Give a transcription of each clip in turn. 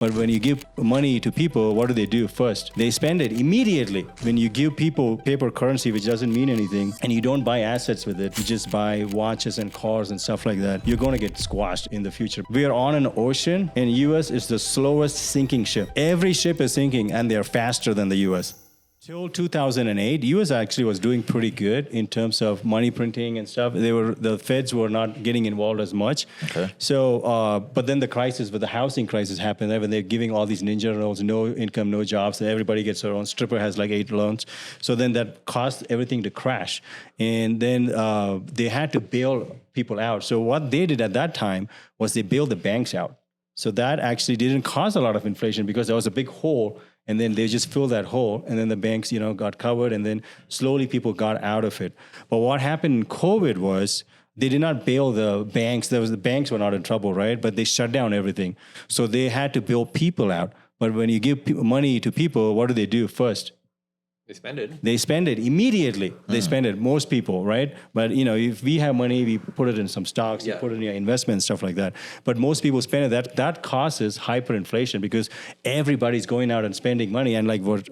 But when you give money to people, what do first? They spend it immediately. When you give people paper currency, which doesn't mean anything, and you don't buy assets with it, you just buy watches and cars and stuff like that, you're going to get squashed in the future. We are on an ocean, and US is the slowest sinking ship. Every ship is sinking, and they're faster than the US. Till 2008, US actually was doing pretty good in terms of money printing and stuff. The feds were not getting involved as much. Okay. So, but then the crisis, with the housing crisis happened, when they're giving all these ninja loans, no income, no jobs, and everybody gets their own. Stripper has like 8 loans. So then that caused everything to crash. And then they had to bail people out. So what they did at that time was they bailed the banks out. So that actually didn't cause a lot of inflation because there was a big hole. And then they just filled that hole, and then the banks, got covered, and then slowly people got out of it. But what happened in COVID was they did not bail the banks. The banks were not in trouble, right? But they shut down everything. So they had to bail people out. But when you give money to people, what do first? They spend it immediately. They spend it, most people, right? But, if we have money, we put it in some stocks, we put it in your investments, stuff like that. But most people spend it. That causes hyperinflation because everybody's going out and spending money. And like what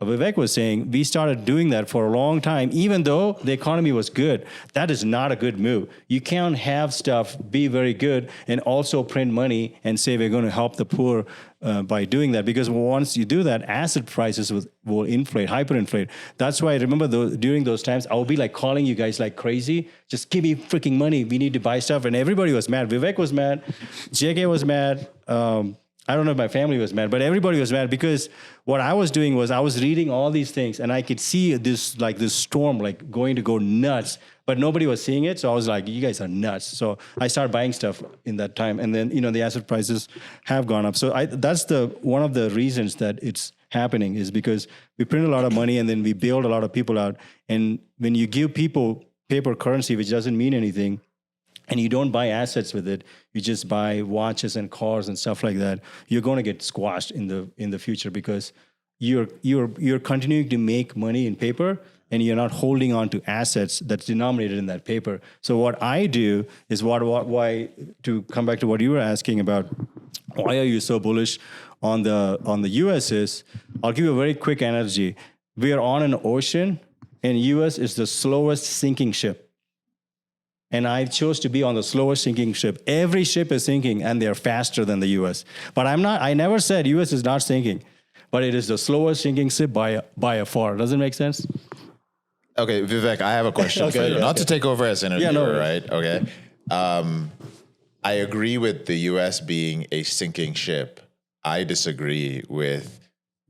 Vivek was saying, we started doing that for a long time, even though the economy was good. That is not a good move. You can't have stuff be very good and also print money and say we're going to help the poor by doing that. Because once you do that, asset prices will inflate, hyperinflate. That's why I remember during those times, I would be like calling you guys like crazy. Just give me freaking money. We need to buy stuff. And everybody was mad. Vivek was mad. JK was mad. I don't know if my family was mad, but everybody was mad because what I was doing was I was reading all these things and I could see this storm going to go nuts, but nobody was seeing it. So I was like, you guys are nuts. So I started buying stuff in that time. And then, the asset prices have gone up. So that's one of the reasons that it's happening is because we print a lot of money and then we bailed a lot of people out. And when you give people paper currency, which doesn't mean anything, and you don't buy assets with it, you just buy watches and cars and stuff like that, you're going to get squashed in the future because you're continuing to make money in paper and you're not holding on to assets that's denominated in that paper. So what I do is why to come back to what you were asking about, why are you so bullish on the US is, I'll give you a very quick analogy. We are on an ocean and US is the slowest sinking ship. And I chose to be on the slowest sinking ship. Every ship is sinking, and they're faster than the U.S. But I never said U.S. is not sinking, but it is the slowest sinking ship by a far. Does it make sense? Okay, Vivek, I have a question for you. Not to take over as interviewer, right? Okay. I agree with the U.S. being a sinking ship. I disagree with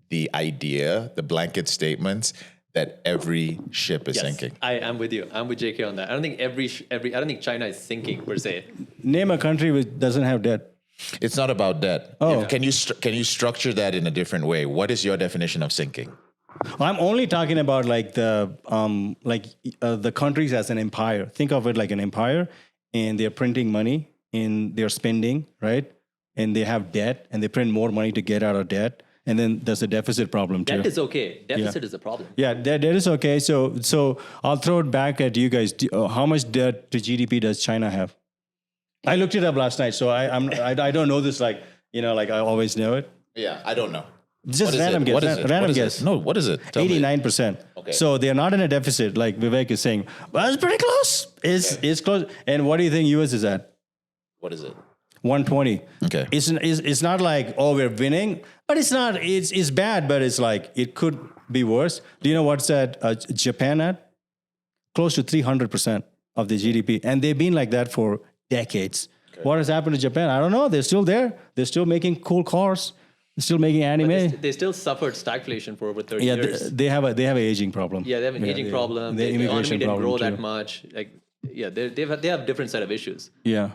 the idea, the blanket statements, that every ship is sinking. I'm with you. I'm with JK on that. I don't think I don't think China is sinking per se. Name a country which doesn't have debt. It's not about debt. Oh. Can you structure that in a different way? What is your definition of sinking? I'm only talking about the countries as an empire. Think of it like an empire, and they're printing money and they're spending, right? And they have debt and they print more money to get out of debt. And then there's a deficit problem too. Debt is okay. Deficit is a problem. Yeah, debt is okay. So I'll throw it back at you guys. How much debt to GDP does China have? I looked it up last night, so I don't know this like I always know it. Yeah, I don't know. Just random guess. Random guess. No, what is it? 89%. Okay. So they're not in a deficit like Vivek is saying. Well, it's pretty close. It's close. And what do you think US is at? What is it? 120. Okay. It's not like, oh, we're winning, but it's not, it's bad, but it's like, it could be worse. Do you know what's at Japan at? Close to 300% of the GDP. And they've been like that for decades. Okay. What has happened to Japan? I don't know. They're still there. They're still making cool cars. They're still making anime. They still suffered stagflation for over 30 years. They have an aging problem. Yeah, they have an aging problem. The economy didn't grow that much. They have a different set of issues. Yeah.